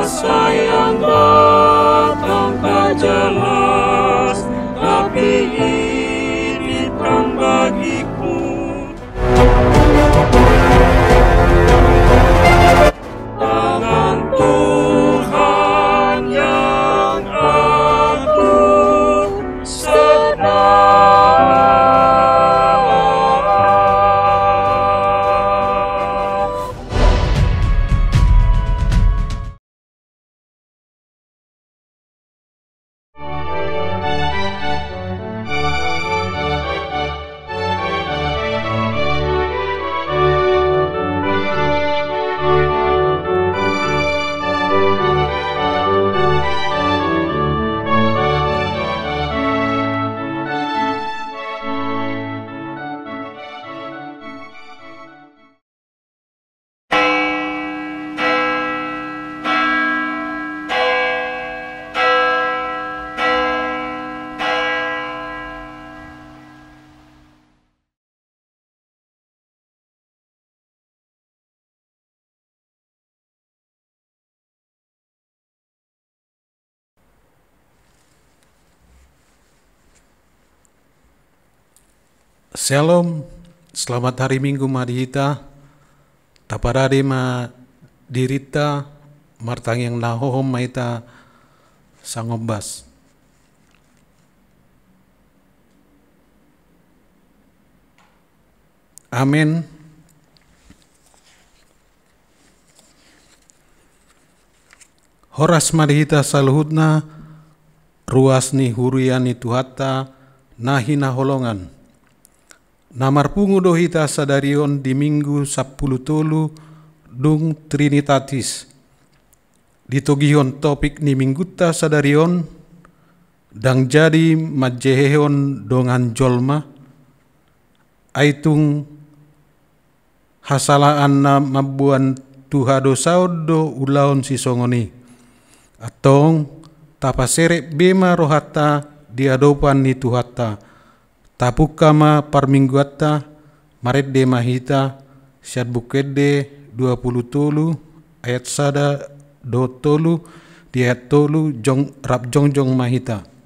kuasa yang datang tak jelas, tapi ini terang bagiku. Tangan Tuhan yang agung sedang. Shalom, selamat hari Minggu madihita, taparade ma dirita, martang yang nahohom maita sangombas. Amin. Horas madihita saluhutna, ruasni huriani tuhata, nahina holongan. Namarpungu dohita sadarion di minggu 10 tolu dung Trinitatis. Ditogihon topik ni mingguta sadarion, dang jadi majehehon dongan jolma, aitung hasalaan na mabuan tuhado saudo ulaon sisongoni, atong tapaserek bema rohata diadopan ni tuhata, tapukama parmingguata maret de mahita syad bukede 20 tolu ayat sada do tolu di ayat tolu rap jongjong mahita.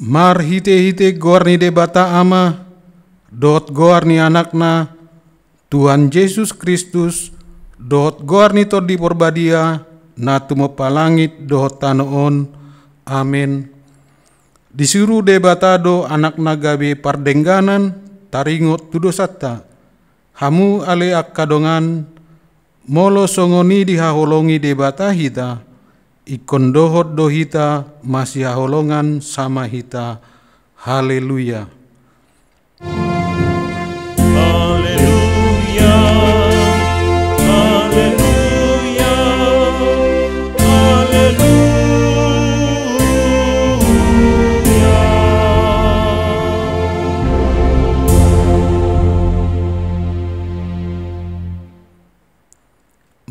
Mar hite-hite gorni de bata ama, dot gorni anakna, Tuhan Yesus Kristus, dot gorni tor di porbadia, na tumo palangit dot tanoon, amin. Disuruh de batado anakna gabe pardengganan, taringot tudosata, hamu ale akkadongan, molo songoni dihaholongi de bata hita, ikon dohot dohita masih haholongan sama hita. Haleluya. Haleluya. Haleluya. Haleluya.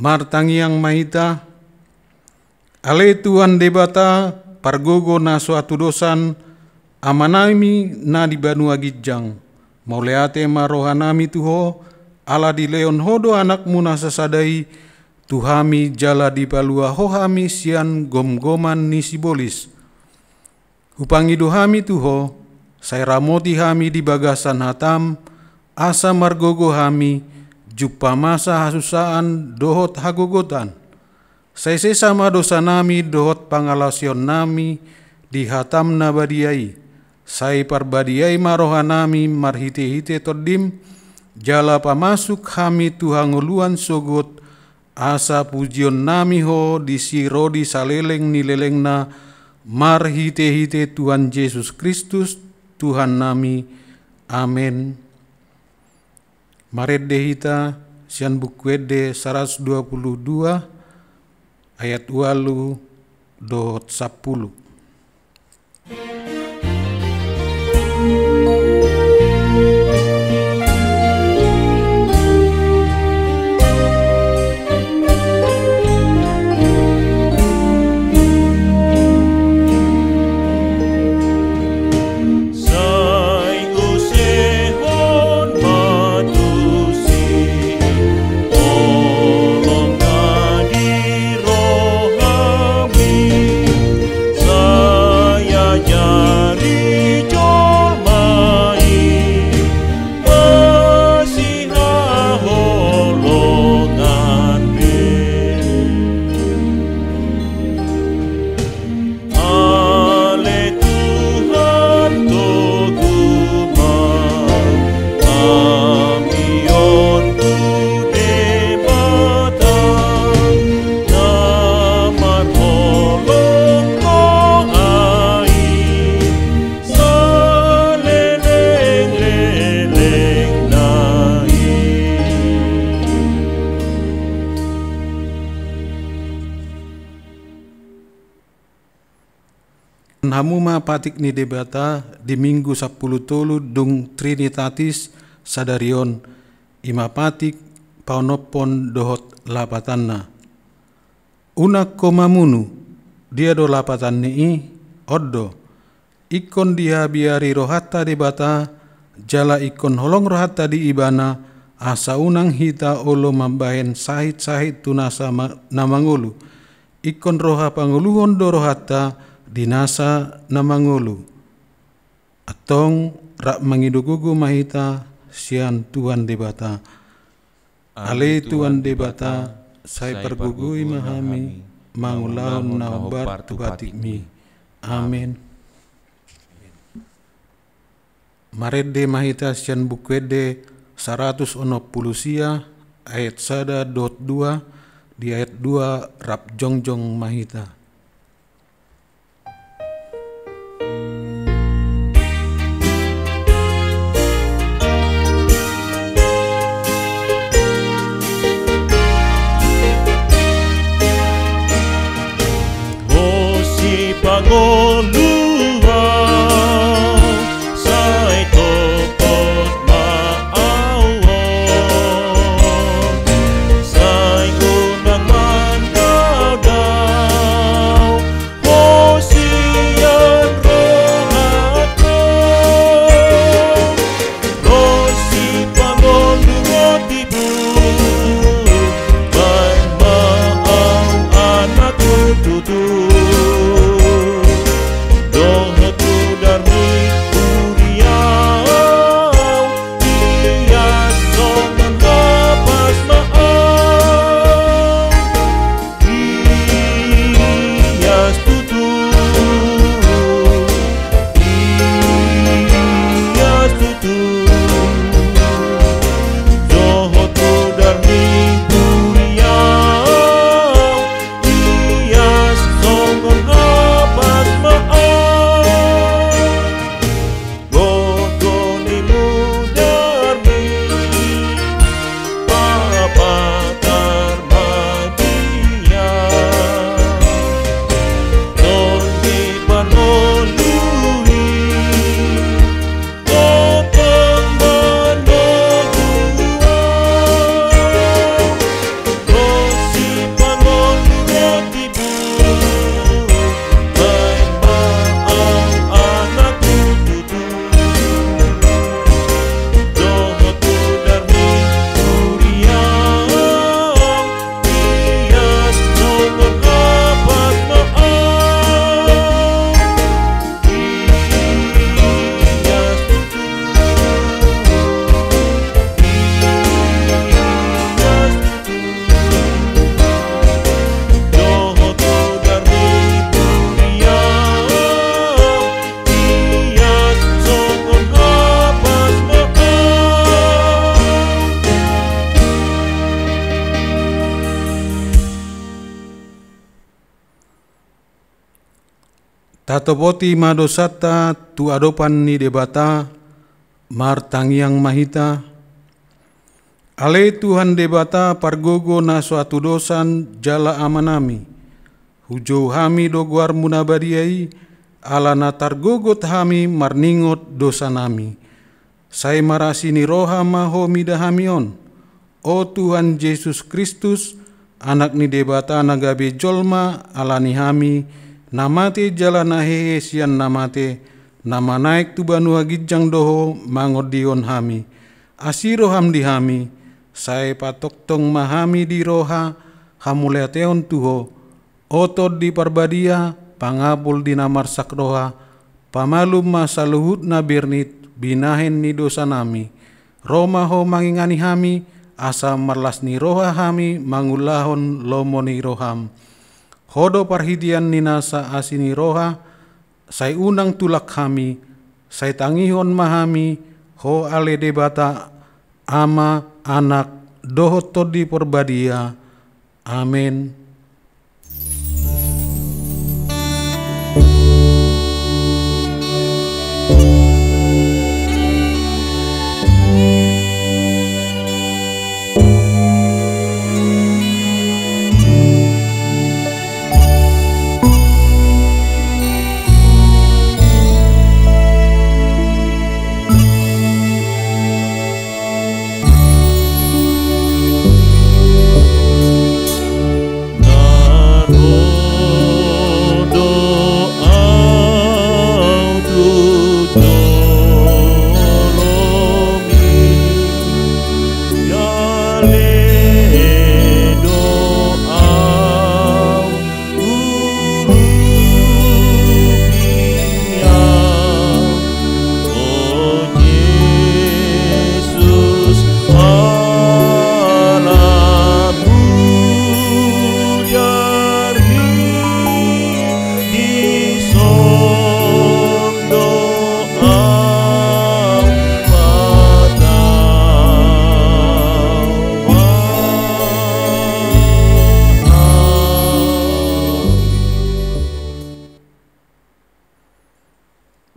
martangiang mahita, ale Tuhan debata pargogo na suatu dosan amanami na di banua gijang, mauleate marohanami tuho, ala di leon hodo anakmu na sasadai, tuhami jala di palua hohami sian gom-goman ni sibolis. Upangi dohami tuho, saya ramoti hami di bagasan hatam, asa margogo hami, juppa masa hasusaan dohot hagogotan. Saya sesama dosa nami dohot pangalasion nami, di hatam na badiai. Saya parbadiai marohanami marhite-hite todim, jala pamasuk hami tuhanguluan sogot, asa pujion nami ho di sirodi saleleng nileleng na, marhite-hite Tuhan Yesus Kristus, Tuhan nami. Amin. Maredde hita sian bukwede 122 ayat 8 dot 10. Hamuma patik ni debata di minggu 10 tolu dung Trinitatis sadarion ima patik paunopon dohot lapatanna. Unak komamunu dia do lapatan ni oddo ikon dia biari rohata debata jala ikon holong rohata di ibana asa unang hita olo mambahen sahit-sahit tunasa namangulu ikon roha panguluhon do rohata dinasa namangulu atong rak mangidugugu mahita sian Tuhan debata ale Tuhan debata saya pergugui mahami mangulaun naobar tu batikmi. Amin. Maredde mahita sian bukwede 160 sia ayat 1.2 di ayat 2 rap jongjong mahita. Tatopoti madosata tu adopan ni debata martangiang mahita. Ale Tuhan debata pargogo na suatu dosan jala amanami. Hujau hami doguar munabadiai ala na targogot hami marningot dosa nami. Sai marasini roha maho midahamion. O Tuhan Yesus Kristus, anak ni debata nagabe jolma alani hami, namate jala nahehe sian namate, nama naik tu banua gijang doho mangodion hami. Asiro hamdi hami, saya patok tong mahami di roha, hamuleateon tuho, otod di parbadia, pangapul di namarsak roha, pamalum masaluhut na birnit, binahen ni dosa nami. Roma ho mangingani hami, asa marlas ni roha hami, mangulahon lomo ni roham. Hodo parhidian ninasa asini roha, say unang tulak kami, say tangihon mahami, ho ale debata, ama, anak, doho todi porbadia. Amin.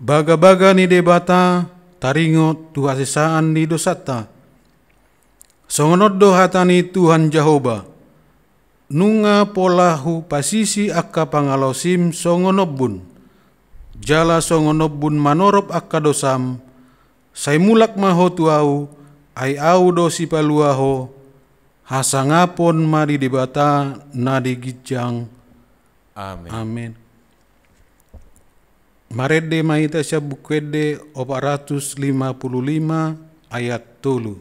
Baga-baga ni debata, taringot tu asisaan ni dosata. Songonod dohatani Tuhan Jehovah. Nunga polahu pasisi akka pangalosim songonobun. Jala songonobun manorop akka dosam. Say mulak maho tuau, ay au dosi paluaho. Hasangapon mari debata nadi gijang. Amin. Amin. Marede mahita siya bukwede 455 ayat 3.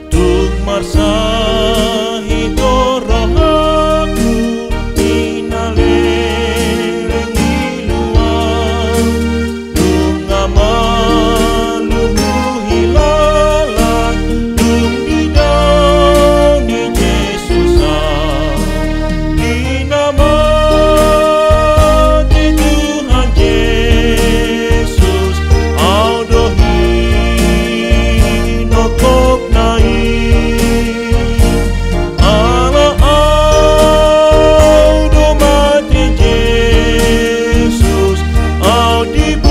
Tung marsahi dorohaku inalereng iluan tung amaluhu hilalang tung didau ni Yesusan di nama di Tuhan Yesus au dohi nokok nai ala au do mati Yesus au diburi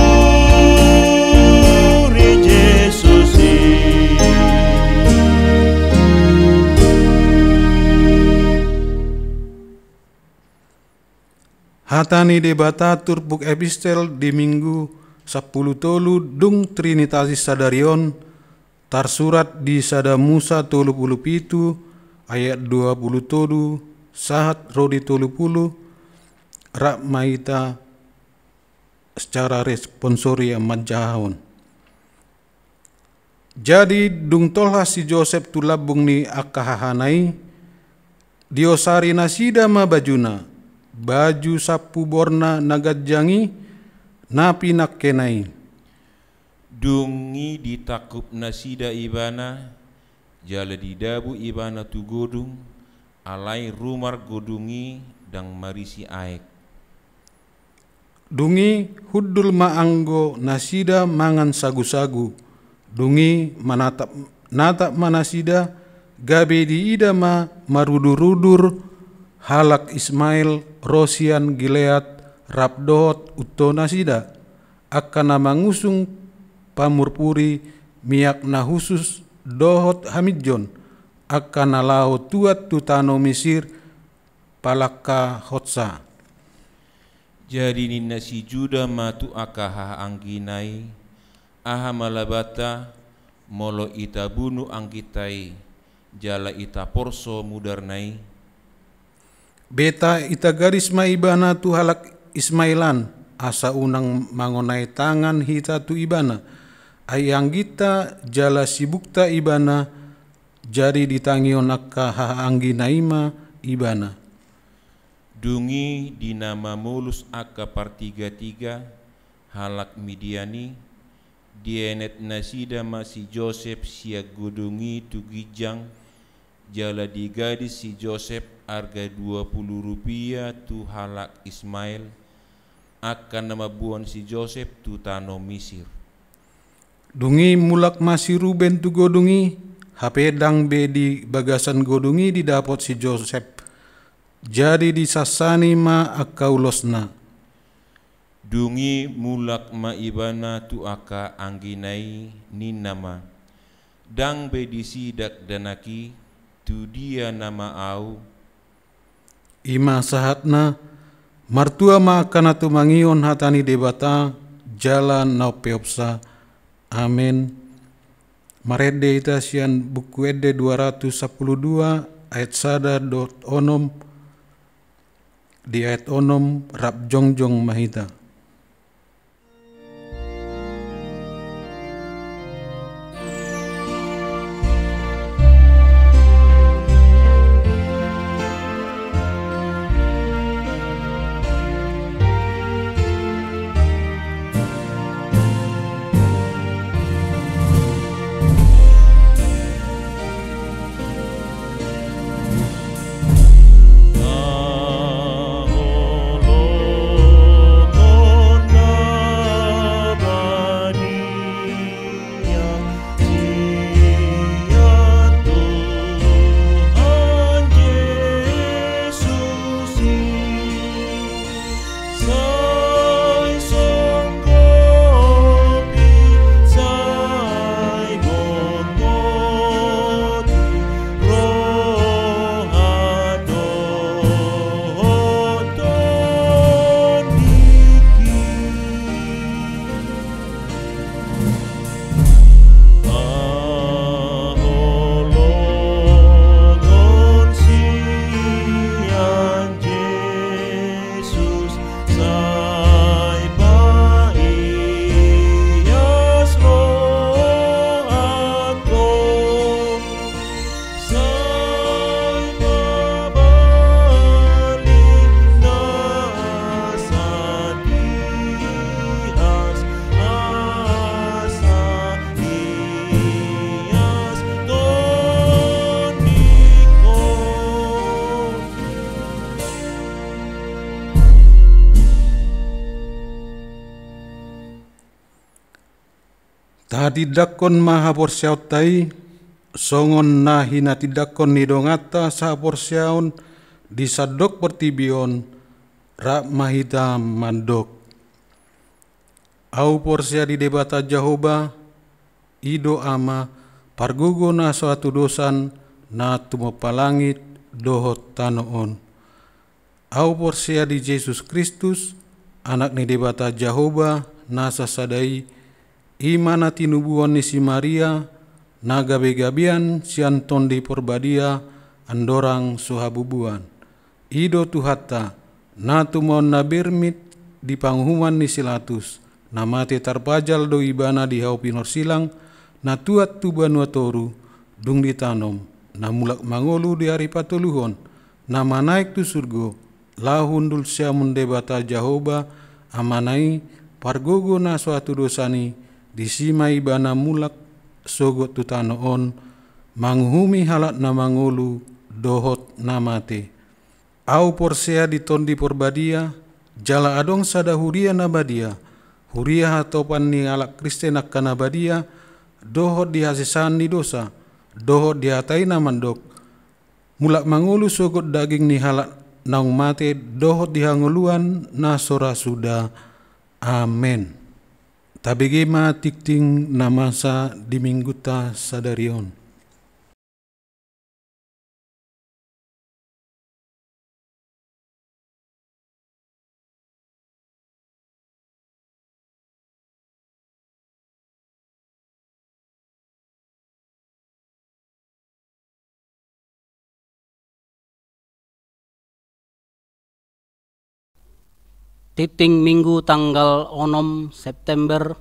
Yesus Hatani debata turbuk epistel di minggu 10 tolu dung Trinitatis sadarion tarsurat di sada Musa 30 pitu ayat 20 tolu sahat rodi 30 rak maita secara responsori manjahon. Jadi dung tolha si Joseph tu labung ni akahahanai diosari nasida ma bajuna baju sapu borna nagadjangi napi nakkenai dungi ditakup nasida ibana jala didabu ibana tu godung alai rumar godungi dang marisi aek. Dungi huddul maanggo nasida mangan sagu-sagu. Dungi natap manasida gabe di ida marudur-rudur halak Ismail Rosian Gilead Rabdot utto nasida akan mangusung pamurpuri miak na husus dohot hamidjon akan lao tuat tutano Misir palaka hotsa. Jadi nina si Juda matu akaha angginai aha malabata molo ita bunu angkitai jala ita porso mudarnai. Beta ita garis maibana tu halak Ismailan asa unang mangonai tangan hita tu ibana ayang kita jala sibukta ibana jadi ditangion akaha anginaima ibana. Dungi di nama mulus aka partiga-tiga halak Midiani dienet nasida masih Joseph siag gudungi tu gijang jala di gadis si Joseph harga 20 rupiah tu halak Ismail akan nama buan si Joseph tu tano Misir. Dungi mulak masih Ruben tu godungi hapedang be di bagasan godungi didapot si Joseph. Jadi disasani ma akaulosna. Dungi mulak ma ibana tu aka angginai ni nama. Dang be disidak danaki tu dia nama au. Ima sahatna martua ma kana tu mangion hatani debata jalan nau peopsa. Amin. Marede ita sian buku ede 212 ayat sada dot onom di ayat onom rap jongjong mahita. Tadi dakon maha porsiautai songon nahi nati dakon nidongata sa porsiaun disadok pertibion rak mahita mandok. Au porsia di debata Jahoba ido ama pargugo na suatu dosan na tumopalangit dohot tanoon. Au porsia di Yesus Kristus anak ni debata Jahoba nasa sadai imana tinubuan ni si Maria na gabe-gabian sianton di porbadia andorang suhabubuan. Ido tuhata na tumon na birmit di panghuman ni silatus na mate tarpajal do ibana di hau pinor silang na tuat tu banua toru dung ditanom na mulak mangolu di hari patuluhon na manaik tu surgo lahundul siamun debata Jahoba amanai pargogo na suatu dosani disimai bana mulak sogot tutanoon manghumi halat na mangolu dohot namate. Au porsea ditondi porbadia, jala adong sada huria nabadia, huria hatopan ni alak Kristen akka nabadia, dohot dihasesan ni dosa, dohot dihatai namandok, mulak mangulu sogot daging ni halak naung mate, dohot dihanguluan nasora sudah. Amen. Tabegema tikting namasa di mingguta sadarion. Titing Minggu tanggal 6 September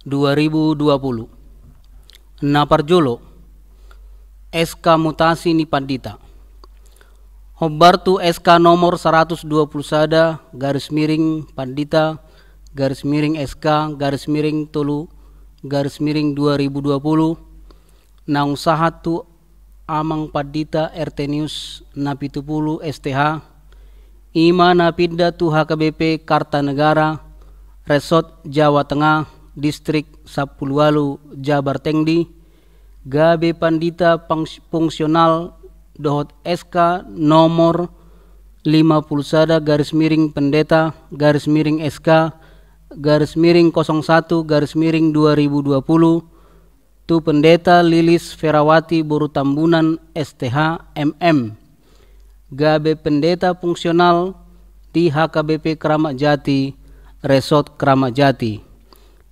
2020. Naparjolo SK mutasi ni Pandita. Hobbartu SK nomor 121 garis miring Pandita garis miring SK garis miring tolu garis miring 2020 naung sahatu amang Pandita Ertenius Napitupulu STH Ima napinda tu HKBP Kartanegara, Resort Jawa Tengah, Distrik Sapulualu, Jabar Tengdi, Gabe Pandita Fungsional Dohot SK nomor 51 garis miring Pendeta garis miring SK garis miring 01 garis miring 2020 tu Pendeta Lilis Ferawati Boru Tambunan STH MM. Gabe Pendeta Fungsional di HKBP Kramat Jati, Resort Kramat Jati.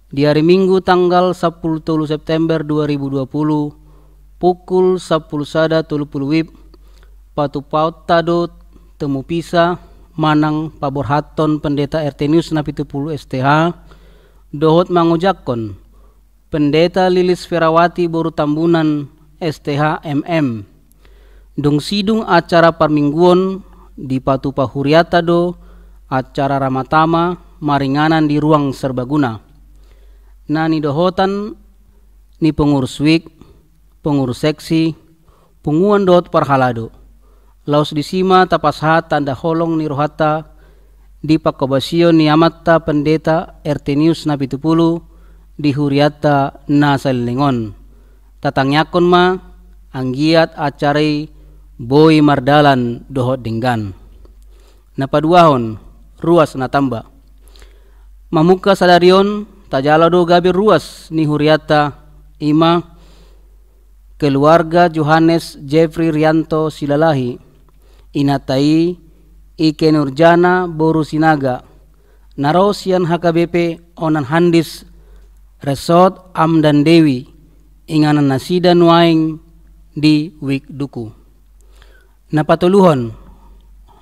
Di hari Minggu tanggal 10 September 2020, pukul 10.30 WIB, Patu Paut Tado Temu Pisa, Manang Paborhaton Pendeta Ertenius Napitupulu STH, Dohot Mangujakon, Pendeta Lilis Ferawati Boru Tambunan STH MM. Dong sidung acara parmingguon di Patu Pahuriata do acara ramatama maringanan di ruang serbaguna. Nani dohotan ni pengurus wik, pengurus seksi, punguan dot parhalado. Laus disima tapasha tanda holong ni rohata di pakobasio ni amatta Pendeta Ertenius Napitupulu di Huriata Nasalingon. Tatangyakon ma anggiat acarai Boy Mardalan dohot dinggan. Napaduahon ruas natamba. Mamuka sadarion tajala do gabi ruas ni Huriata ima keluarga Johannes Jeffrey Rianto Silalahi inatai Ike Nurjana Boru Sinaga narosian HKBP onan handis Resort Amdan Dewi inganan nasida nuaing di Wik Duku. Napatuluhon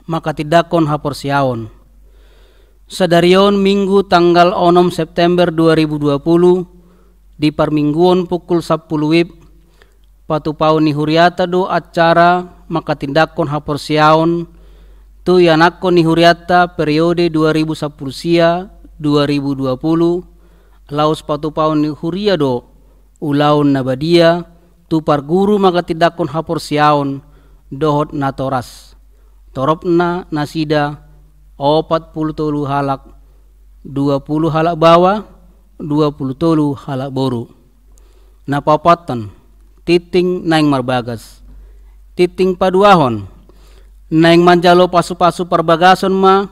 makatidakon haporsiaon. Sadarion Minggu tanggal 6 September 2020 di parmingguon pukul 10 WIB patupau ni Huriata do acara makatindakon haporsiaon tu yanakon ni Huriata periode 2010 sia 2020 laus patupau ni Huria do ulaun nabadia tu parguru makatindakon haporsiaon dohot natoras toropna nasida 40 halak 20 halak bawah 20 halak boru napapatan titing naing marbagas titing paduahon naing manjalo pasu-pasu perbagason ma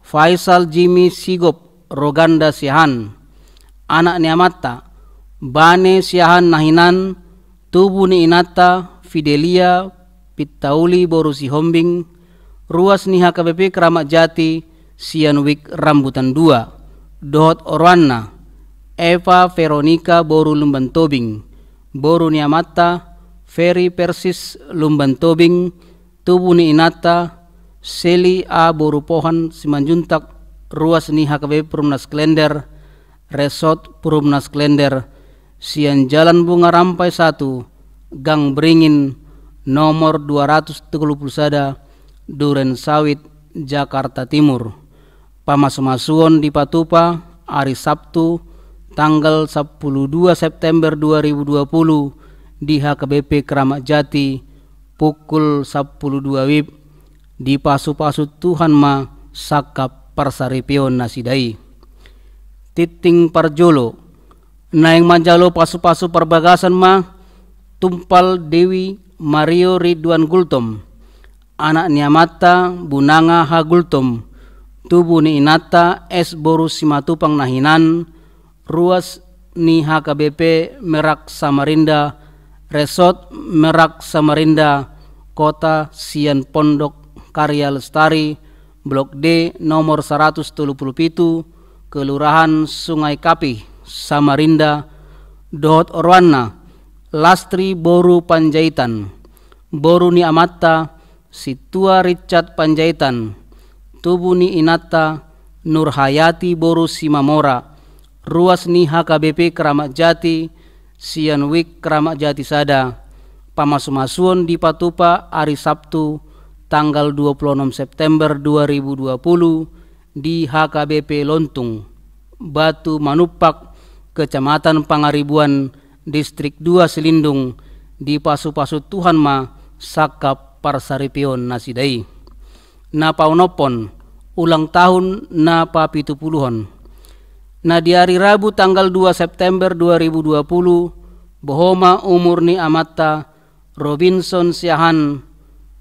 Faisal Jimmy Sigop Roganda Siahan anak ni Amatta Bane Siahan Nahinan tubuh ni Inata Fidelia Pitauli Boru Sihombing ruas ni HKBP Kramat Jati Sianwik Rambutan 2 Dohot Orwana Eva Veronica Boru Lumban Tobing Boru ni Amatta Ferry Persis Lumban Tobing tubuh ni Inata Seli A Boru Pohan Simanjuntak ruas ni HKBP Perumnas Klender Resort Perumnas Klender Sian Jalan Bunga Rampai 1 Gang Beringin nomor 231 Duren Sawit Jakarta Timur. Pamasumasuon di Patupa hari Sabtu tanggal 12 September 2020 di HKBP Kramat Jati pukul 12 WIB di pasu-pasu Tuhan ma sakap parsaripion nasidai. Titing parjolo naing manjalo pasu-pasu perbagasan ma tumpal Dewi Mario Ridwan Gultom, anak ni Amata Bunanga Ha Gultom, tubuh ni Inata S Boru Simatupang Nahinan, ruas ni HKBP Merak Samarinda, Resort Merak Samarinda, Kota Sian Pondok Karya Lestari, Blok D nomor 137, Kelurahan Sungai Kapih, Samarinda, Dohot Orwana, Lastri Boru Panjaitan, Boru ni Amata, Situa Richard Panjaitan, tubuh ni Inata, Nurhayati Boru Simamora, ruas ni HKBP Keramat Jati, Sianwik Keramat Jati Sada, pamasumasuan di Patupa hari Sabtu tanggal 26 September 2020 di HKBP Lontung, Batu Manupak, Kecamatan Pangaribuan, Distrik 2 Selindung, di pasu-pasu Tuhan ma sakap parsaripion nasidai. Na paunopon ulang tahun na papitupuluhon. Na di hari Rabu tanggal 2 September 2020 bohoma umur ni Amata Robinson Siahan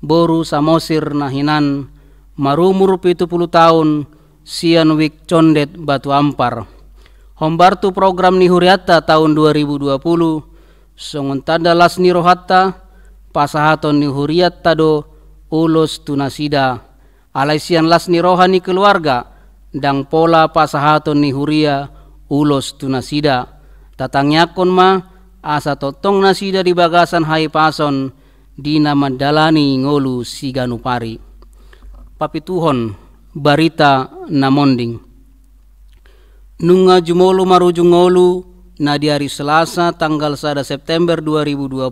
Boru Samosir Nahinan marumur 70 tahun Sianwik Condet Batu Ampar. Hombartu program ni Huriata tahun 2020 songon tanda las ni rohatta pasahaton ni Huriata do ulos tunasida alaisian las ni rohani keluarga dang pola pasahaton ni Huria ulos tunasida tatangyakon ma asa totong nasida di bagasan hai pason di nama dalani ngolu siganupari. Papituhon barita namonding nunga jumolu maruju ngolu na di hari Selasa tanggal 1 September 2020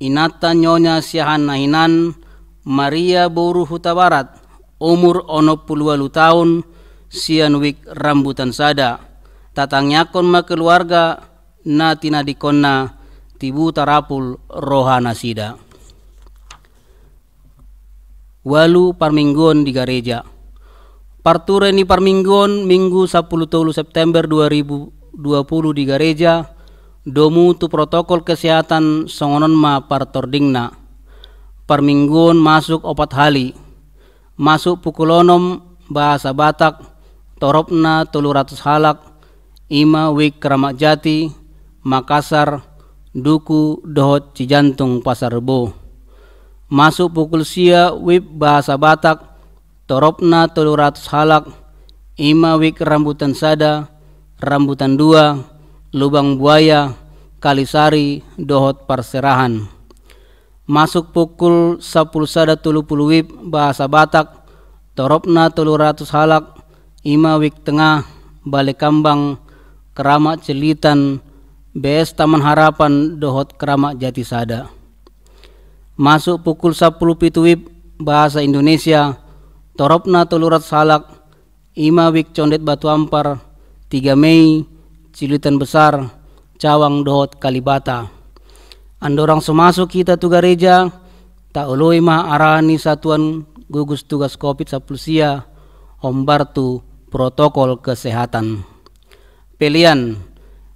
Inata Nyonya Siahan Nahinan Maria Boru Huta Barat umur 68 tahun Sianwik Rambutan Sada tatangyakon ma keluarga na tinadikonna tibu tarapul rohana sida. Walu parmingguan di gereja. Parture ni parmingguan Minggu 10 September 2020 di gereja domu tu protokol kesehatan songonon ma partordingna. Parmingguan masuk 4 hali. Masuk pukulonom bahasa Batak toropna 300 halak ima wik Keramat Jati Makassar Duku Dohot Cijantung Pasar Rebo. Masuk pukul sia wib bahasa Batak toropna 300 halak ima wik Rambutan Sada Rambutan 2 Lubang Buaya Kalisari Dohot Perserahan. Masuk pukul 10 sada 30 wib bahasa Batak toropna 300 halak ima wik Tengah Balekambang Keramat Celitan BS Taman Harapan Dohot Keramat Jati Sada. Masuk pukul 10 pitu wib bahasa Indonesia toropna 300 halak ima wik Condet Batu Ampar 3 Mei Cilitan Besar Cawang Dohot Kalibata. Andorang semasuk kita tu gereja tak uloi mah arani satuan gugus tugas Covid 10 sia hombartu protokol kesehatan. Pelian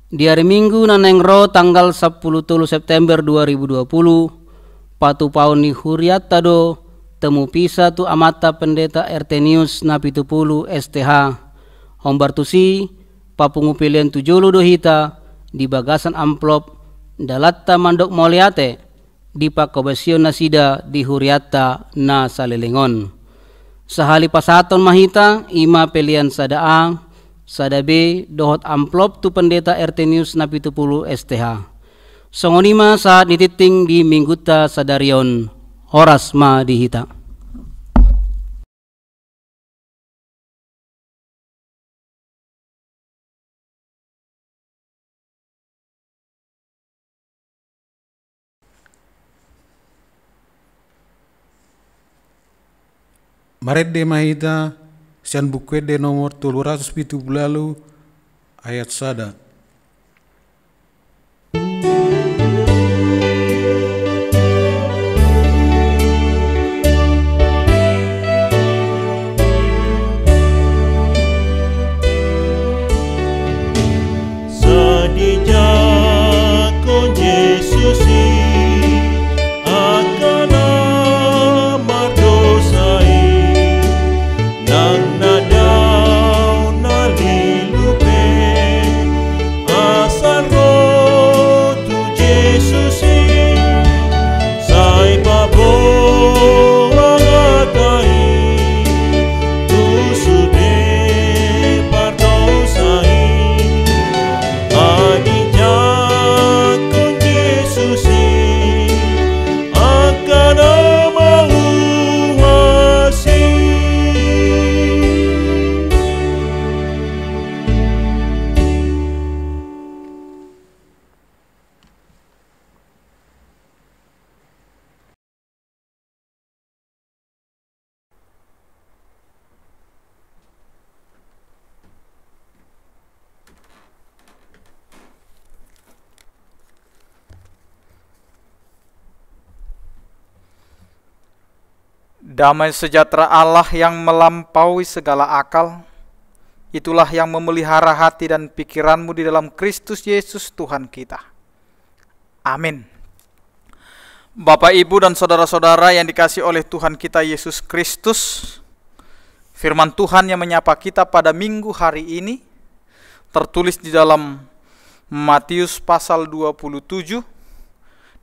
di hari Minggu nanengro tanggal 10 September 2020 patu paun ni Huriata do temu pisa tu Amata Pendeta Ertenius Napitupulu STH hombartusi papungu pilihan tujulu do hita di bagasan amplop dalatta mandok moliate di pakobesion nasida di Huriata na Salelengon. Sahali pasaton mahita ima pelian sada A sada B dohot amplop tu Pendeta Ertenius Napitupulu STH. Songonima saat nititing di mingguta sadarion horas ma dihita. Maret de mahita sian bukwede nomor 370 ayat sada. Damai sejahtera Allah yang melampaui segala akal, itulah yang memelihara hati dan pikiranmu di dalam Kristus Yesus Tuhan kita. Amin. Bapak, Ibu, dan saudara-saudara yang dikasihi oleh Tuhan kita Yesus Kristus, firman Tuhan yang menyapa kita pada minggu hari ini tertulis di dalam Matius pasal 27,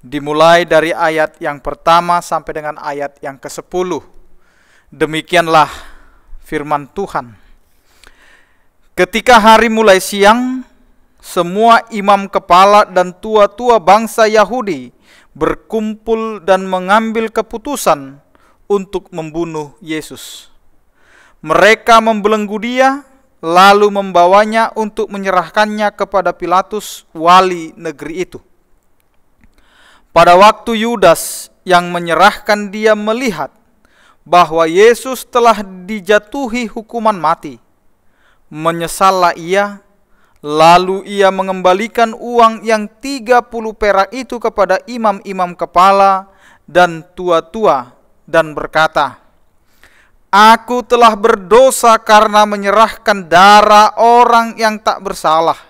dimulai dari ayat yang pertama sampai dengan ayat yang ke-10. Demikianlah firman Tuhan. Ketika hari mulai siang, semua imam kepala dan tua-tua bangsa Yahudi berkumpul dan mengambil keputusan untuk membunuh Yesus. Mereka membelenggu dia, lalu membawanya untuk menyerahkannya kepada Pilatus, wali negeri itu. Pada waktu Yudas yang menyerahkan dia melihat bahwa Yesus telah dijatuhi hukuman mati, menyesallah ia, lalu ia mengembalikan uang yang 30 perak itu kepada imam-imam kepala dan tua-tua dan berkata, "Aku telah berdosa karena menyerahkan darah orang yang tak bersalah."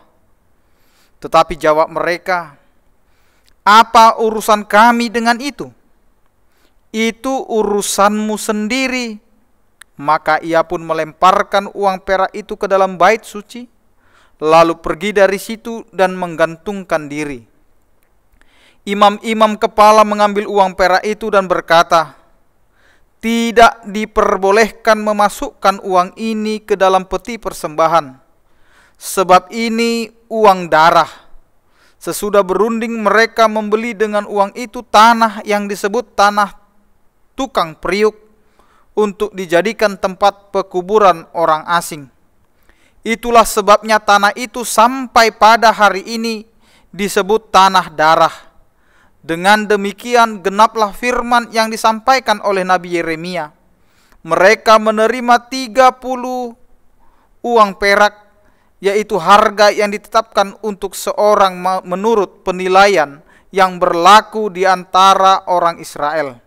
Tetapi jawab mereka, "Apa urusan kami dengan itu? Itu urusanmu sendiri." Maka ia pun melemparkan uang perak itu ke dalam bait suci, lalu pergi dari situ dan menggantungkan diri. Imam-imam kepala mengambil uang perak itu dan berkata, "Tidak diperbolehkan memasukkan uang ini ke dalam peti persembahan, sebab ini uang darah." Sesudah berunding, mereka membeli dengan uang itu tanah yang disebut tanah tukang periuk untuk dijadikan tempat pekuburan orang asing. Itulah sebabnya tanah itu sampai pada hari ini disebut tanah darah. Dengan demikian genaplah firman yang disampaikan oleh Nabi Yeremia. Mereka menerima 30 uang perak, yaitu harga yang ditetapkan untuk seorang menurut penilaian yang berlaku di antara orang Israel.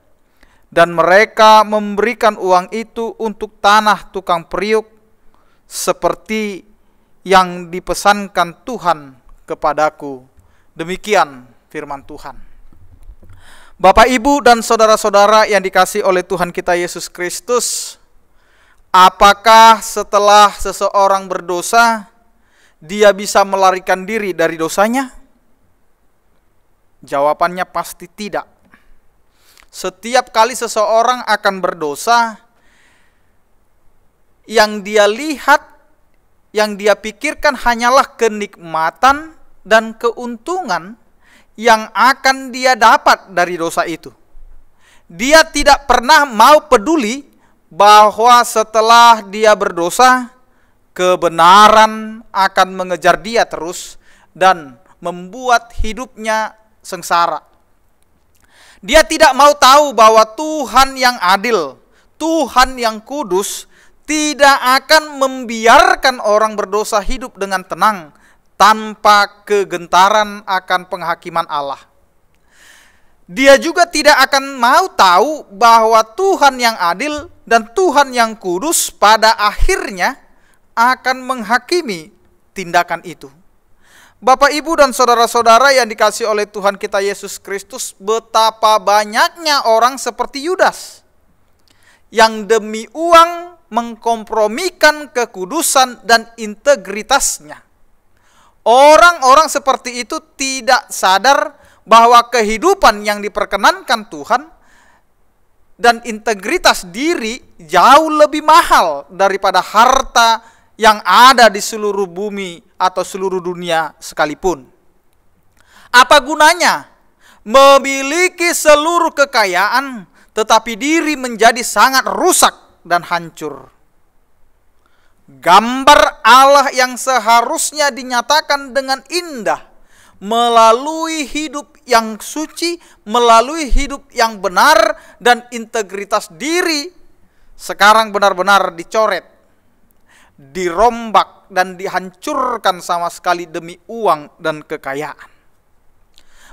Dan mereka memberikan uang itu untuk tanah tukang periuk, seperti yang dipesankan Tuhan kepadaku. Demikian firman Tuhan. Bapak, Ibu, dan saudara-saudara yang dikasihi oleh Tuhan kita Yesus Kristus, apakah setelah seseorang berdosa dia bisa melarikan diri dari dosanya? Jawabannya pasti tidak. Setiap kali seseorang akan berdosa, yang dia lihat, yang dia pikirkan hanyalah kenikmatan dan keuntungan yang akan dia dapat dari dosa itu. Dia tidak pernah mau peduli bahwa setelah dia berdosa, kebenaran akan mengejar dia terus dan membuat hidupnya sengsara. Dia tidak mau tahu bahwa Tuhan yang adil, Tuhan yang kudus, tidak akan membiarkan orang berdosa hidup dengan tenang tanpa kegentaran akan penghakiman Allah. Dia juga tidak akan mau tahu bahwa Tuhan yang adil dan Tuhan yang kudus pada akhirnya akan menghakimi tindakan itu. Bapak, Ibu, dan saudara-saudara yang dikasihi oleh Tuhan kita Yesus Kristus, betapa banyaknya orang seperti Yudas yang demi uang mengkompromikan kekudusan dan integritasnya. Orang-orang seperti itu tidak sadar bahwa kehidupan yang diperkenankan Tuhan dan integritas diri jauh lebih mahal daripada harta yang ada di seluruh bumi atau seluruh dunia sekalipun. Apa gunanya memiliki seluruh kekayaan tetapi diri menjadi sangat rusak dan hancur? Gambar Allah yang seharusnya dinyatakan dengan indah melalui hidup yang suci, melalui hidup yang benar dan integritas diri, sekarang benar-benar dicoret, dirombak dan dihancurkan sama sekali demi uang dan kekayaan.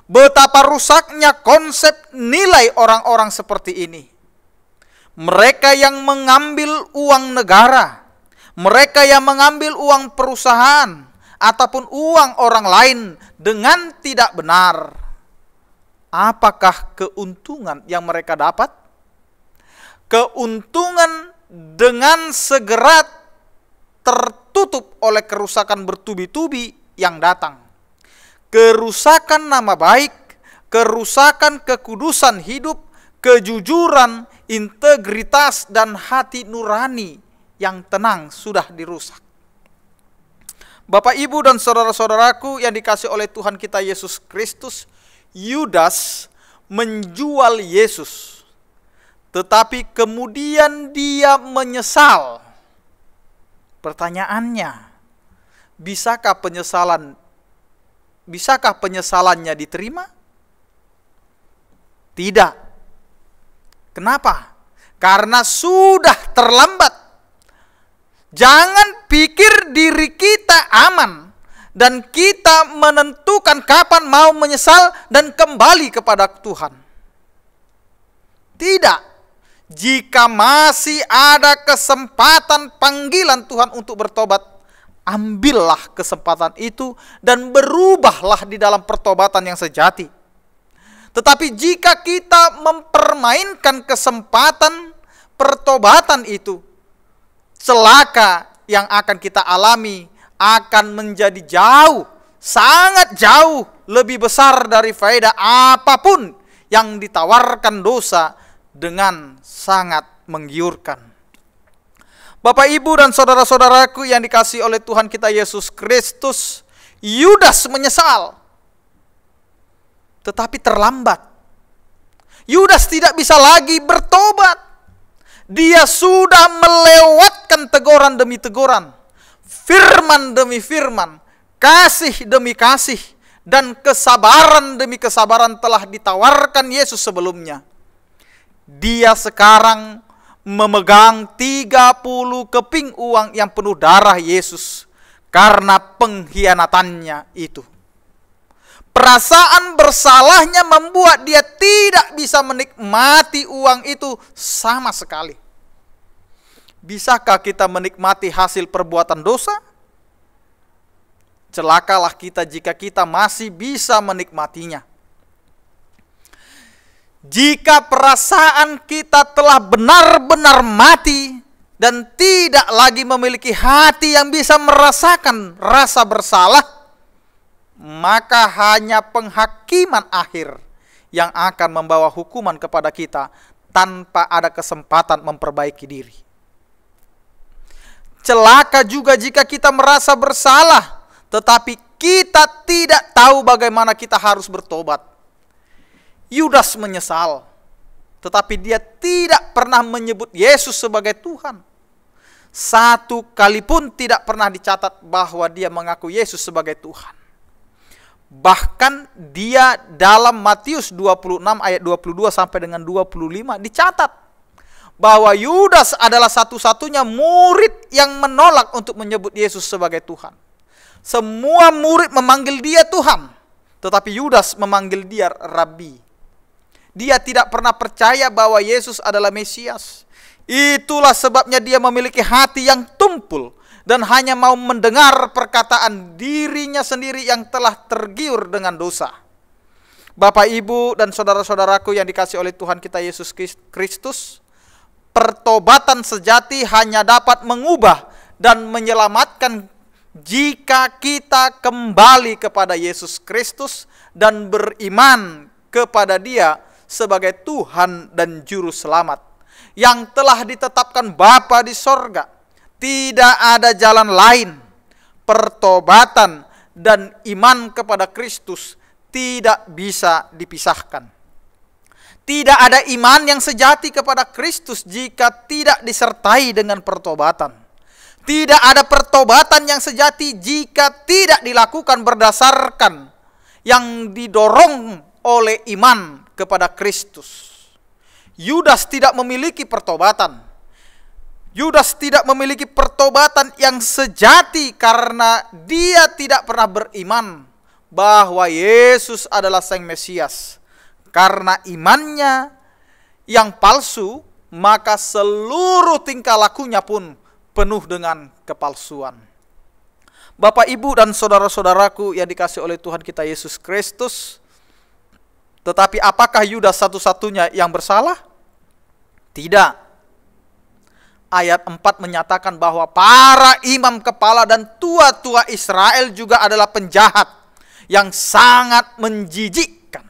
Betapa rusaknya konsep nilai orang-orang seperti ini. mereka yang mengambil uang negara, mereka yang mengambil uang perusahaan, ataupun uang orang lain dengan tidak benar, apakah keuntungan yang mereka dapat? Keuntungan dengan segera tertutup oleh kerusakan bertubi-tubi yang datang. Kerusakan nama baik, kerusakan kekudusan hidup, kejujuran, integritas, dan hati nurani yang tenang sudah dirusak. Bapak, Ibu, dan saudara-saudaraku yang dikasihi oleh Tuhan kita Yesus Kristus, Yudas menjual Yesus, tetapi kemudian dia menyesal. Pertanyaannya, bisakah penyesalannya diterima? Tidak. Kenapa? Karena sudah terlambat. Jangan pikir diri kita aman dan kita menentukan kapan mau menyesal dan kembali kepada Tuhan. Tidak. Jika masih ada kesempatan panggilan Tuhan untuk bertobat, ambillah kesempatan itu dan berubahlah di dalam pertobatan yang sejati. Tetapi jika kita mempermainkan kesempatan pertobatan itu, celaka yang akan kita alami akan menjadi jauh, sangat jauh lebih besar dari faedah apapun yang ditawarkan dosa dengan sangat menggiurkan. Bapak, Ibu, dan saudara-saudaraku yang dikasihi oleh Tuhan kita Yesus Kristus, Yudas menyesal, tetapi terlambat. Yudas tidak bisa lagi bertobat. Dia sudah melewatkan teguran demi teguran, firman demi firman, kasih demi kasih, dan kesabaran demi kesabaran telah ditawarkan Yesus sebelumnya. Dia sekarang memegang 30 keping uang yang penuh darah Yesus karena pengkhianatannya itu. Perasaan bersalahnya membuat dia tidak bisa menikmati uang itu sama sekali. Bisakah kita menikmati hasil perbuatan dosa? Celakalah kita jika kita masih bisa menikmatinya. Jika perasaan kita telah benar-benar mati dan tidak lagi memiliki hati yang bisa merasakan rasa bersalah, maka hanya penghakiman akhir yang akan membawa hukuman kepada kita tanpa ada kesempatan memperbaiki diri. Celaka juga jika kita merasa bersalah, tetapi kita tidak tahu bagaimana kita harus bertobat. Yudas menyesal, tetapi dia tidak pernah menyebut Yesus sebagai Tuhan. Satu kali pun tidak pernah dicatat bahwa dia mengaku Yesus sebagai Tuhan. Bahkan dia dalam Matius 26 ayat 22 sampai dengan 25 dicatat bahwa Yudas adalah satu-satunya murid yang menolak untuk menyebut Yesus sebagai Tuhan. Semua murid memanggil dia Tuhan, tetapi Yudas memanggil dia Rabi. Dia tidak pernah percaya bahwa Yesus adalah Mesias. Itulah sebabnya dia memiliki hati yang tumpul dan hanya mau mendengar perkataan dirinya sendiri yang telah tergiur dengan dosa. Bapak, Ibu, dan saudara-saudaraku yang dikasihi oleh Tuhan kita Yesus Kristus, pertobatan sejati hanya dapat mengubah dan menyelamatkan jika kita kembali kepada Yesus Kristus dan beriman kepada Dia sebagai Tuhan dan Juru Selamat yang telah ditetapkan Bapa di sorga. Tidak ada jalan lain. Pertobatan dan iman kepada Kristus tidak bisa dipisahkan. Tidak ada iman yang sejati kepada Kristus jika tidak disertai dengan pertobatan. Tidak ada pertobatan yang sejati jika tidak dilakukan berdasarkan yang didorong oleh iman kepada Kristus. Yudas tidak memiliki pertobatan. Yudas tidak memiliki pertobatan yang sejati karena dia tidak pernah beriman bahwa Yesus adalah Sang Mesias. Karena imannya yang palsu maka seluruh tingkah lakunya pun penuh dengan kepalsuan. Bapak, Ibu, dan saudara-saudaraku yang dikasihi oleh Tuhan kita Yesus Kristus, tetapi apakah Yudas satu-satunya yang bersalah? Tidak. Ayat 4 menyatakan bahwa para imam kepala dan tua-tua Israel juga adalah penjahat yang sangat menjijikkan.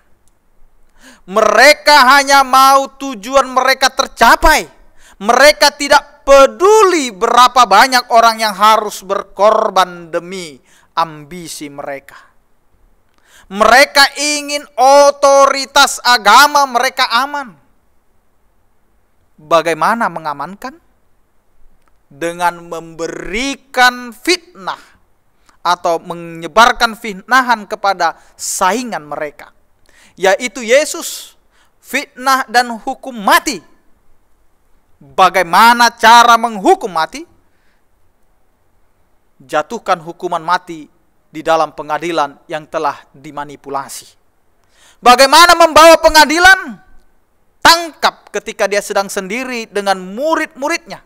Mereka hanya mau tujuan mereka tercapai. Mereka tidak peduli berapa banyak orang yang harus berkorban demi ambisi mereka. Mereka ingin otoritas agama mereka aman. Bagaimana mengamankan? Dengan memberikan fitnah atau menyebarkan fitnahan kepada saingan mereka, yaitu Yesus, fitnah dan hukum mati. Bagaimana cara menghukum mati? Jatuhkan hukuman mati di dalam pengadilan yang telah dimanipulasi. Bagaimana membawa pengadilan? Tangkap ketika dia sedang sendiri dengan murid-muridnya.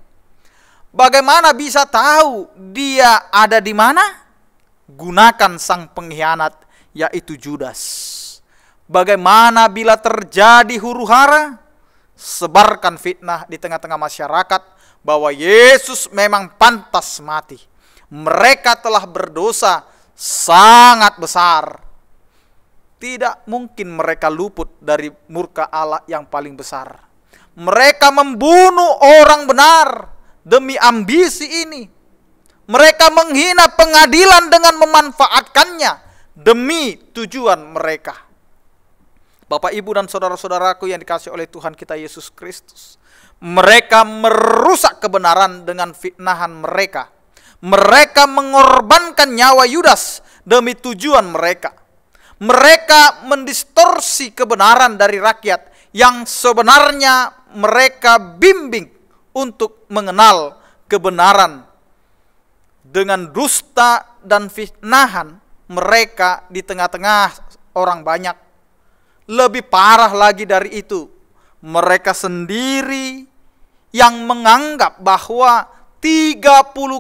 Bagaimana bisa tahu dia ada di mana? Gunakan sang pengkhianat, yaitu Judas. Bagaimana bila terjadi huru-hara? Sebarkan fitnah di tengah-tengah masyarakat bahwa Yesus memang pantas mati. Mereka telah berdosa sangat besar. Tidak mungkin mereka luput dari murka Allah yang paling besar. Mereka membunuh orang benar demi ambisi ini. Mereka menghina pengadilan dengan memanfaatkannya demi tujuan mereka. Bapak, Ibu, dan saudara-saudaraku yang dikasihi oleh Tuhan kita Yesus Kristus, mereka merusak kebenaran dengan fitnahan mereka. Mereka mengorbankan nyawa Yudas demi tujuan mereka. Mereka mendistorsi kebenaran dari rakyat yang sebenarnya mereka bimbing untuk mengenal kebenaran. Dengan dusta dan fitnahan mereka di tengah-tengah orang banyak. Lebih parah lagi dari itu, mereka sendiri yang menganggap bahwa 30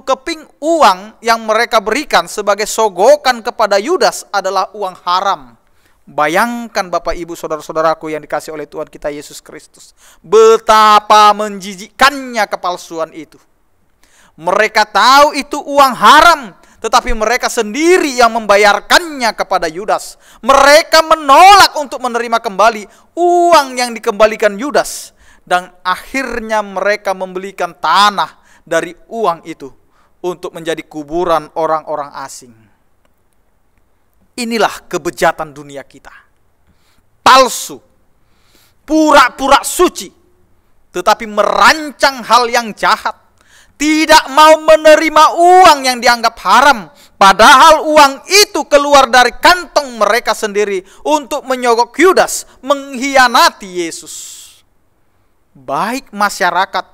keping uang yang mereka berikan sebagai sogokan kepada Yudas adalah uang haram. Bayangkan Bapak, Ibu, saudara-saudaraku yang dikasihi oleh Tuhan kita Yesus Kristus, betapa menjijikkannya kepalsuan itu. Mereka tahu itu uang haram, tetapi mereka sendiri yang membayarkannya kepada Yudas. Mereka menolak untuk menerima kembali uang yang dikembalikan Yudas. Dan akhirnya mereka membelikan tanah dari uang itu untuk menjadi kuburan orang-orang asing. Inilah kebejatan dunia kita. Palsu, pura-pura suci, tetapi merancang hal yang jahat. Tidak mau menerima uang yang dianggap haram, padahal uang itu keluar dari kantong mereka sendiri untuk menyogok Yudas, mengkhianati Yesus. Baik masyarakat,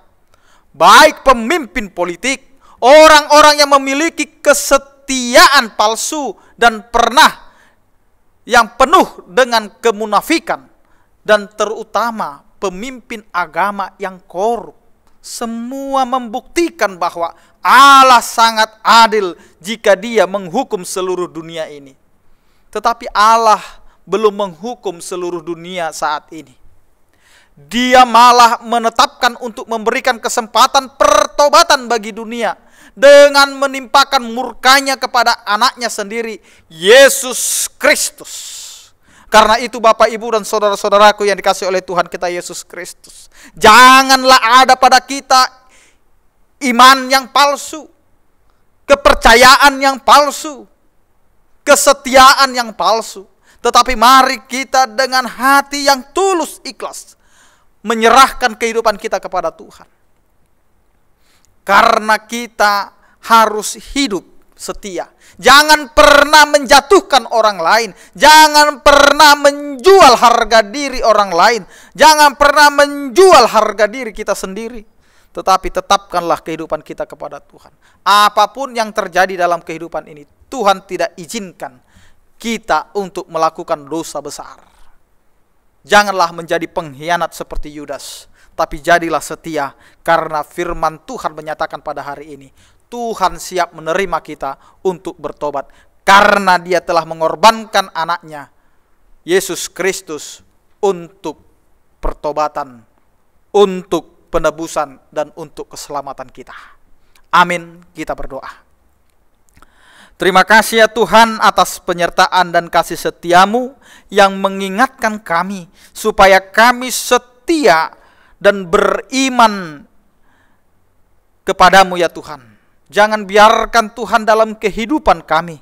baik pemimpin politik, orang-orang yang memiliki kesetiaan palsu dan pernah yang penuh dengan kemunafikan, dan terutama pemimpin agama yang korup. Semua membuktikan bahwa Allah sangat adil jika Dia menghukum seluruh dunia ini. Tetapi Allah belum menghukum seluruh dunia saat ini. Dia malah menetapkan untuk memberikan kesempatan pertobatan bagi dunia dengan menimpakan murkanya kepada anaknya sendiri, Yesus Kristus. Karena itu Bapak, Ibu, dan saudara-saudaraku yang dikasihi oleh Tuhan kita Yesus Kristus, janganlah ada pada kita iman yang palsu, kepercayaan yang palsu, kesetiaan yang palsu. Tetapi mari kita dengan hati yang tulus ikhlas menyerahkan kehidupan kita kepada Tuhan. Karena kita harus hidup setia. Jangan pernah menjatuhkan orang lain. Jangan pernah menjual harga diri orang lain. Jangan pernah menjual harga diri kita sendiri. Tetapi tetapkanlah kehidupan kita kepada Tuhan. Apapun yang terjadi dalam kehidupan ini, Tuhan tidak izinkan kita untuk melakukan dosa besar. Janganlah menjadi pengkhianat seperti Yudas, tapi jadilah setia, karena firman Tuhan menyatakan pada hari ini, Tuhan siap menerima kita untuk bertobat, karena Dia telah mengorbankan anaknya, Yesus Kristus, untuk pertobatan, untuk penebusan, dan untuk keselamatan kita. Amin, kita berdoa. Terima kasih ya Tuhan atas penyertaan dan kasih setiamu yang mengingatkan kami supaya kami setia dan beriman kepadamu ya Tuhan. Jangan biarkan Tuhan dalam kehidupan kami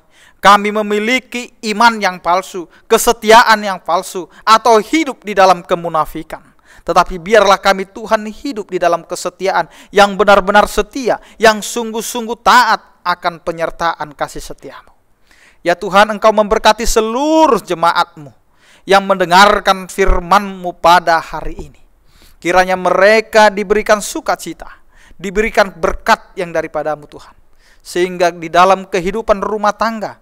memiliki iman yang palsu, kesetiaan yang palsu, atau hidup di dalam kemunafikan. Tetapi biarlah kami Tuhan hidup di dalam kesetiaan yang benar-benar setia, yang sungguh-sungguh taat akan penyertaan kasih setiamu. Ya Tuhan, Engkau memberkati seluruh jemaat-Mu yang mendengarkan firman-Mu pada hari ini. Kiranya mereka diberikan sukacita, diberikan berkat yang daripada-Mu Tuhan. Sehingga di dalam kehidupan rumah tangga,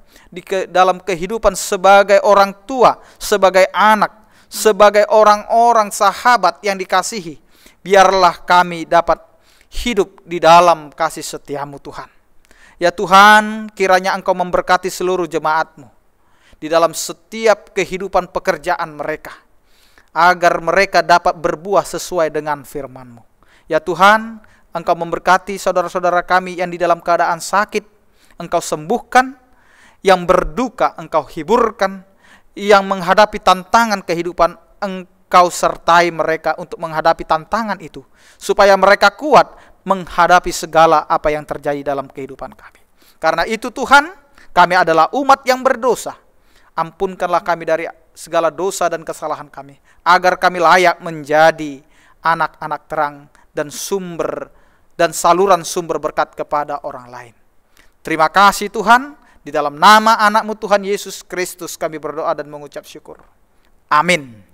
dalam kehidupan sebagai orang tua, sebagai anak, sebagai orang-orang sahabat yang dikasihi, biarlah kami dapat hidup di dalam kasih setiamu Tuhan. Ya Tuhan, kiranya Engkau memberkati seluruh jemaat-Mu di dalam setiap kehidupan pekerjaan mereka, agar mereka dapat berbuah sesuai dengan firman-Mu. Ya Tuhan, Engkau memberkati saudara-saudara kami yang di dalam keadaan sakit, Engkau sembuhkan, yang berduka Engkau hiburkan, yang menghadapi tantangan kehidupan, Engkau sertai mereka untuk menghadapi tantangan itu, supaya mereka kuat menghadapi segala apa yang terjadi dalam kehidupan kami. Karena itu Tuhan, kami adalah umat yang berdosa. Ampunkanlah kami dari segala dosa dan kesalahan kami, agar kami layak menjadi anak-anak terang dan sumber dan saluran sumber berkat kepada orang lain. Terima kasih Tuhan, di dalam nama anak-Mu Tuhan Yesus Kristus kami berdoa dan mengucap syukur. Amin.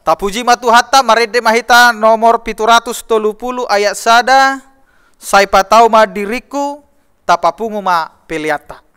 Tapuji matuhata marede mahita nomor 730 ayat sada, sai patau ma diriku tapapungu ma peliata.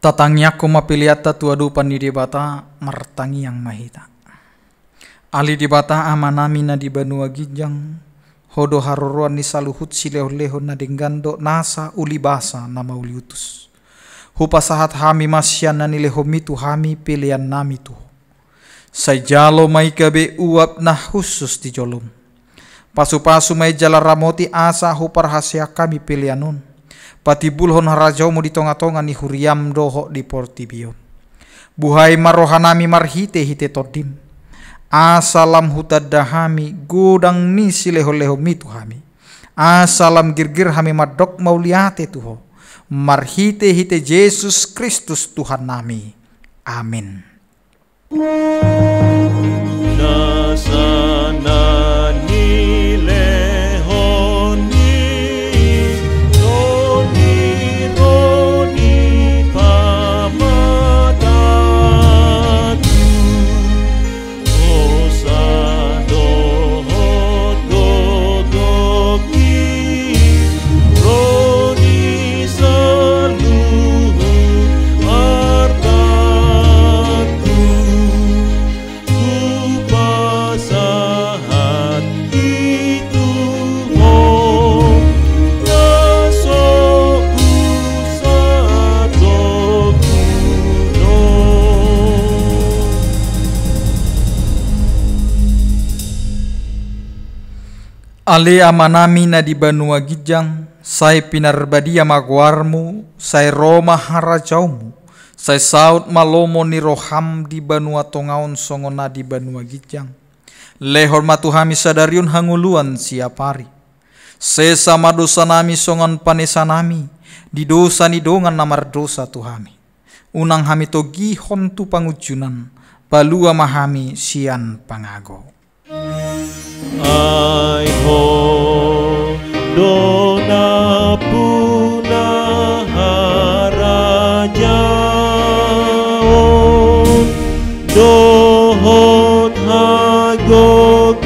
Tatangnya koma piliata tua dupan di debata martangi yang mahita. Ali debata amanami na di banua gijang, hodo haruruan ni saluhut sileho-leho na denggando nasa ulibasa nama uliutus. Hupasahat hami masyana ni leho mitu hami pilihan nami tu. Say jalo mai kabe uap na khusus di jolom. Pasu-pasu may jala ramoti asa hupar hasia kami pilianun. Patibulhon harajaumu di tonga-tonga ni huriam doho di portibion. Buhay marohanami marhite hite todim. Asalam hutadahami gudang ni sileho-leho mitu hami. Asalam girgir hami madok mauliate tuho. Marhite hite Yesus Kristus Tuhan nami. Amin. Nasana ni lehoni roni pamatatu osado dodoki roni saluhu artatu pasahat itu ho raso usado kuno. Ale amanami na di Banua Gijang, say pinarbadia magwarmu, say Roma harajaumu, say saut malomo ni roham di Banua Tongaon songona di Banua Gijang. Lehor matuhami sadariun hanguluan siapari. Sesa madosa nami songon panesa nami, di dosa ni dongan namar dosa tuhami. Unang hami togi hontu pangujunan, palua mahami sian pangago. Ai ho dona puna harajaon dohot hagogoon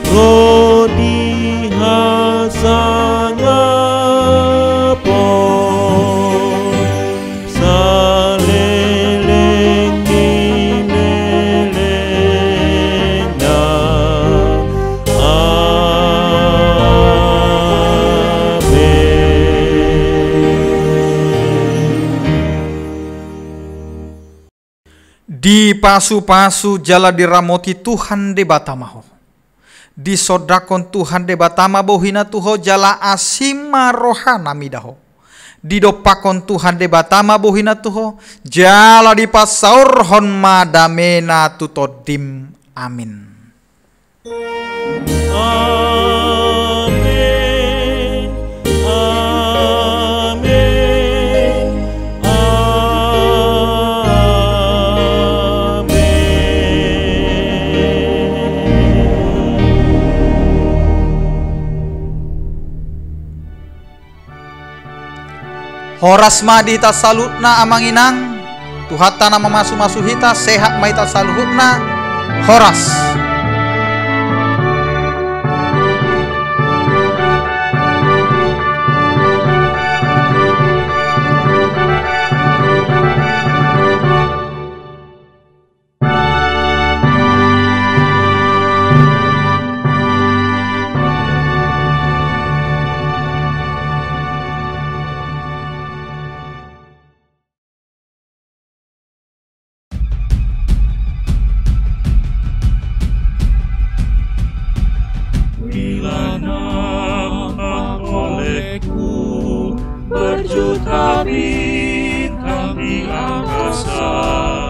rodi hasangapon saleleng ninelengna Di pasu-pasu jala diramoti Tuhan de batamaho. Di sodakon Tuhan de batama bohina tuho jala asima rohana midaho. Di dopakon Tuhan de batama bohina tuho jala di pasaur hon madamena tutodim. Amin. Amin, amin, Horas madi ta salutna amanginang, tuhatana mamasu-masu hita sehat maita saluhutna. Horas. bila nampak olehku berjuta bintang di angkasa.